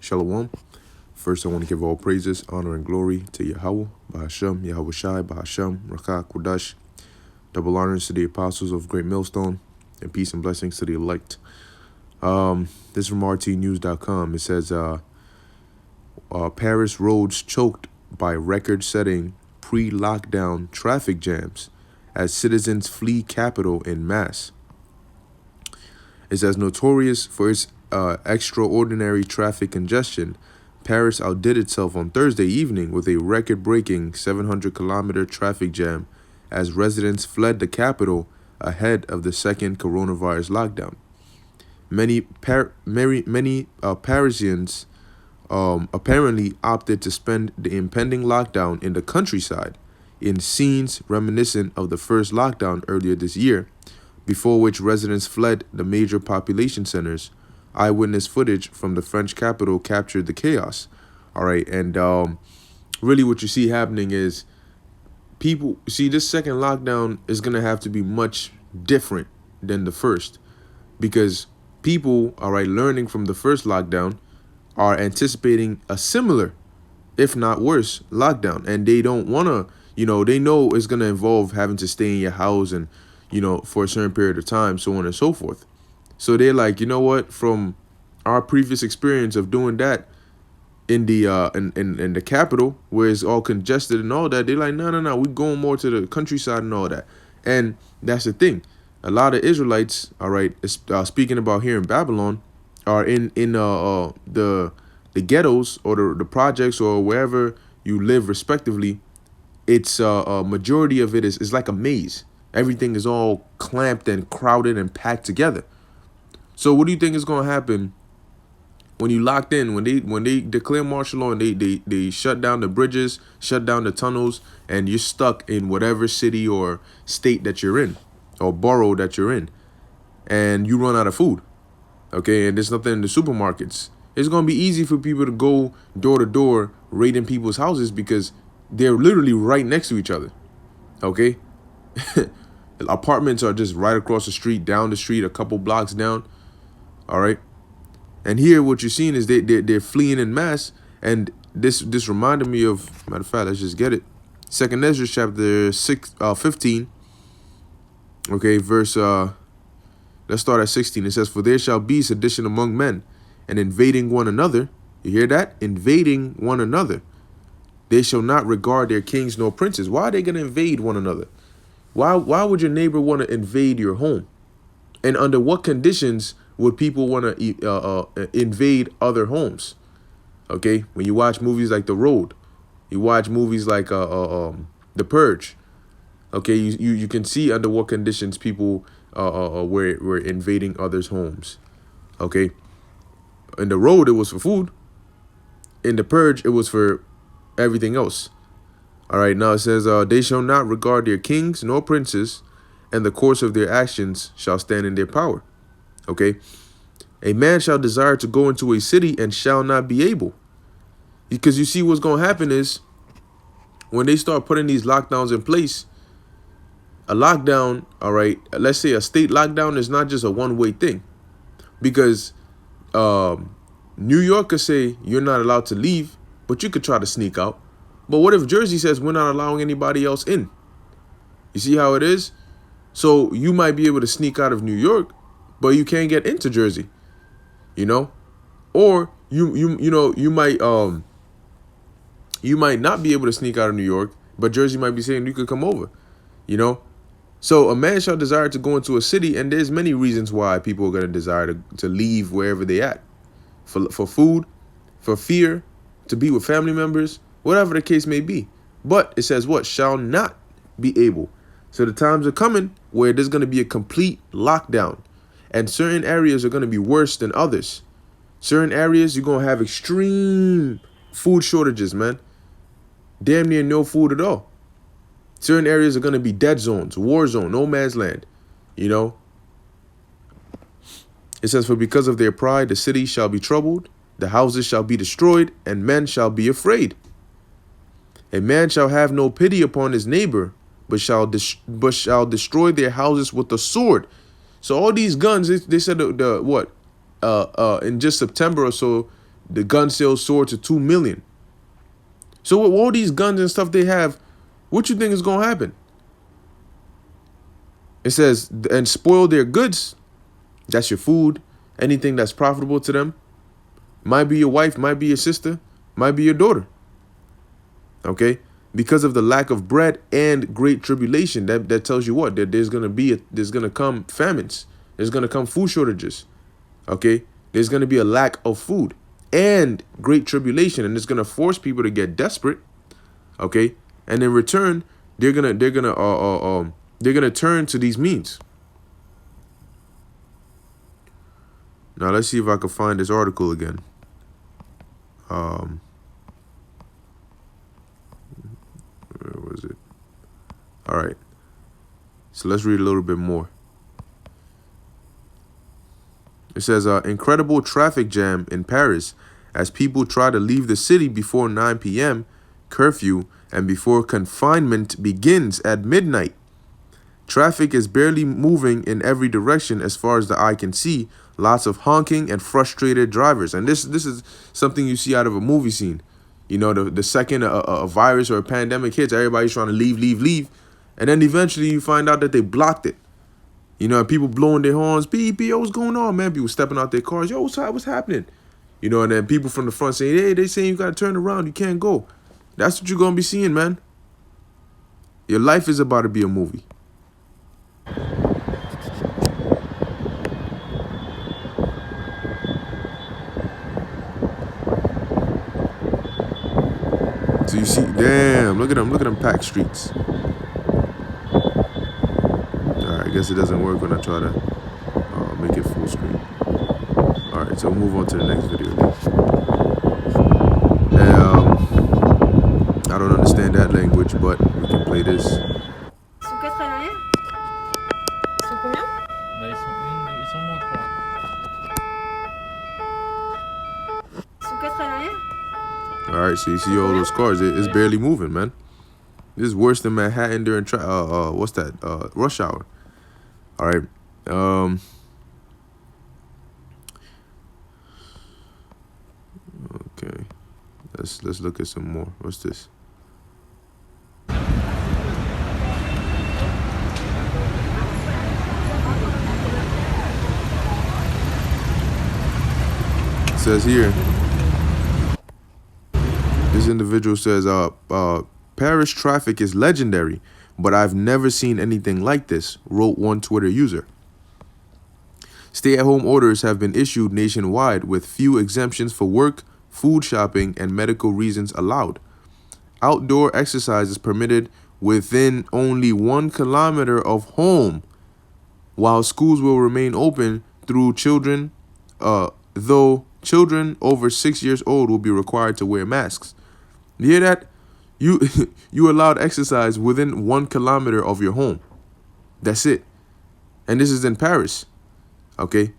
Shalom. First, I want to give all praises, honor, and glory to Yahweh, Bahashem, Yahweh Shai, Bahashem, Rakah, Kudash. Double honors to the apostles of Great Millstone, and peace and blessings to the elect. This is from RTNews.com. It says, Paris roads choked by record-setting pre-lockdown traffic jams as citizens flee capital en masse. It says, notorious for its extraordinary traffic congestion, Paris outdid itself on Thursday evening with a record-breaking 700-kilometer traffic jam as residents fled the capital ahead of the second coronavirus lockdown. Many Parisians apparently opted to spend the impending lockdown in the countryside, in scenes reminiscent of the first lockdown earlier this year, before which residents fled the major population centers. Eyewitness footage from the French capital captured the chaos. All right, and really what you see happening is people see this second lockdown is going to have to be much different than the first, because people, all right, learning from the first lockdown are anticipating a similar, if not worse, lockdown. And they don't want to, they know it's going to involve having to stay in your house and, for a certain period of time, so on and so forth. So they're like, you know what, from our previous experience of doing that in the in the capital where it's all congested and all that, they're like, no, we're going more to the countryside and all that. And that's the thing. A lot of Israelites, all right, speaking about here in Babylon, are in the ghettos or the projects or wherever you live respectively. It's a majority of it is like a maze. Everything is all clamped and crowded and packed together. So what do you think is going to happen when you locked in, when they declare martial law and they shut down the bridges, shut down the tunnels, and you're stuck in whatever city or state that you're in or borough that you're in, and you run out of food, okay, and there's nothing in the supermarkets? It's going to be easy for people to go door to door raiding people's houses because they're literally right next to each other, okay? Apartments are just right across the street, down the street, a couple blocks down. All right. And here what you're seeing is they're fleeing in mass. And this reminded me of, matter of fact, let's just get it. 2nd Ezra chapter 15. Okay, verse, let's start at 16. It says, for there shall be sedition among men and invading one another. You hear that? Invading one another. They shall not regard their kings nor princes. Why are they going to invade one another? Why would your neighbor want to invade your home? And under what conditions would people want to invade other homes? Okay, when you watch movies like The Road, you watch movies like The Purge. Okay, you can see under what conditions people were invading others' homes. Okay, in The Road it was for food. In The Purge it was for everything else. All right, now it says, they shall not regard their kings nor princes, and the course of their actions shall stand in their power. Okay, a man shall desire to go into a city and shall not be able. Because you see what's going to happen is when they start putting these lockdowns in place, a lockdown, all right, let's say a state lockdown is not just a one-way thing. Because New York could say you're not allowed to leave, but you could try to sneak out. But what if Jersey says we're not allowing anybody else in? You see how it is? So you might be able to sneak out of New York, but you can't get into Jersey, or you might not be able to sneak out of New York, but Jersey might be saying you could come over, So a man shall desire to go into a city, and there's many reasons why people are going to desire to leave wherever they at, for food, for fear, to be with family members, whatever the case may be. But it says what? Shall not be able. So the times are coming where there's going to be a complete lockdown. And certain areas are going to be worse than others. Certain areas, you're going to have extreme food shortages, man. Damn near no food at all. Certain areas are going to be dead zones, war zone, no man's land, It says, for because of their pride, the city shall be troubled, the houses shall be destroyed, and men shall be afraid. A man shall have no pity upon his neighbor, but shall destroy their houses with the sword. So all these guns, they said in just September or so, the gun sales soared to 2 million. So with all these guns and stuff they have, what you think is going to happen? It says, and spoil their goods. That's your food, anything that's profitable to them. Might be your wife, might be your sister, might be your daughter. Okay? Because of the lack of bread and great tribulation, that tells you what? That there's gonna come famines. There's gonna come food shortages. Okay? There's gonna be a lack of food and great tribulation, and it's gonna force people to get desperate. Okay? And in return, they're gonna turn to these means. Now let's see if I can find this article again. Where was it? All right. So let's read a little bit more. It says, incredible traffic jam in Paris as people try to leave the city before 9 p.m. curfew and before confinement begins at midnight. Traffic is barely moving in every direction as far as the eye can see. Lots of honking and frustrated drivers. And this is something you see out of a movie scene. You know, the second a virus or a pandemic hits, everybody's trying to leave. And then eventually you find out that they blocked it. You know, people blowing their horns. Beep, yo, what's going on, man? People stepping out their cars. Yo, what's happening? You know, and then people from the front saying, hey, they saying you got to turn around. You can't go. That's what you're going to be seeing, man. Your life is about to be a movie. So you see, damn, look at them packed streets. I guess it doesn't work when I try to make it full screen. All right, so we'll move on to the next video. I don't understand that language, but we can play this. Ils sont 4 à l'arrière. Ils sont combien? Bah, ils sont moins 3. Ils sont 4 à l'arrière. All right, so you see all those cars. It's barely moving, man. This is worse than Manhattan during rush hour. All right. Okay. Let's look at some more. What's this? It says here. This individual says, Paris traffic is legendary, but I've never seen anything like this, wrote one Twitter user. Stay-at-home orders have been issued nationwide with few exemptions for work, food shopping, and medical reasons allowed. Outdoor exercise is permitted within only 1 kilometer of home, while schools will remain open though children over 6 years old will be required to wear masks. You hear that? You allowed exercise within 1 kilometer of your home. That's it. And this is in Paris. Okay.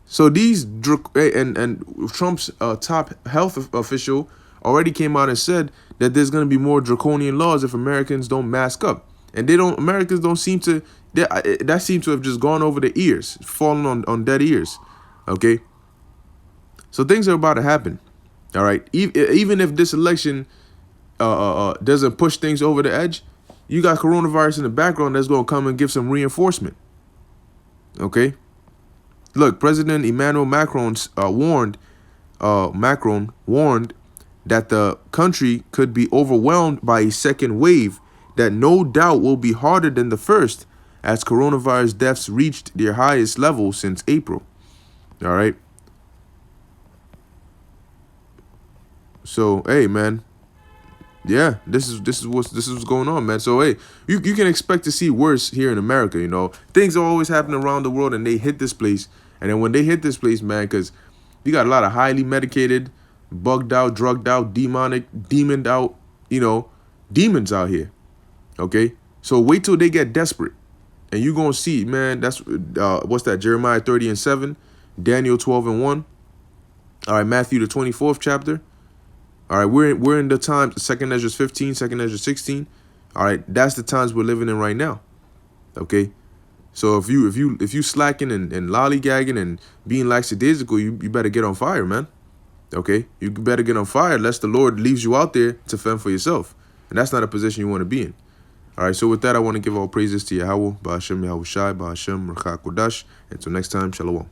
So these and Trump's top health official already came out and said that there's going to be more draconian laws if Americans don't mask up. And Americans don't seem to, that seems to have just gone over their ears, fallen on dead ears. Okay. So things are about to happen. All right. Even if this election doesn't push things over the edge, you got coronavirus in the background that's going to come and give some reinforcement. Okay. Look, President Emmanuel Macron warned that the country could be overwhelmed by a second wave that no doubt will be harder than the first, as coronavirus deaths reached their highest level since April. All right. So, hey, man. Yeah, this is what's going on, man. So, hey, you can expect to see worse here in America, you know. Things are always happening around the world, and they hit this place. And then when they hit this place, man, because you got a lot of highly medicated, bugged out, drugged out, demoned out, you know, demons out here. Okay? So wait till they get desperate. And you're going to see, man, that's, what's that, Jeremiah 30:7, Daniel 12:1. All right, Matthew the 24th chapter. All right, we're in the times, 2nd Ezra 15, 2nd Ezra 16. All right, that's the times we're living in right now. Okay, so if you slacking and lollygagging and being lackadaisical, you better get on fire, man. Okay? You better get on fire lest the Lord leaves you out there to fend for yourself. And that's not a position you want to be in. All right, so with that, I want to give all praises to Yahweh, Ba'ashem Yahushai, Ba'ashem Rachak Kodash. Until next time, Shalom.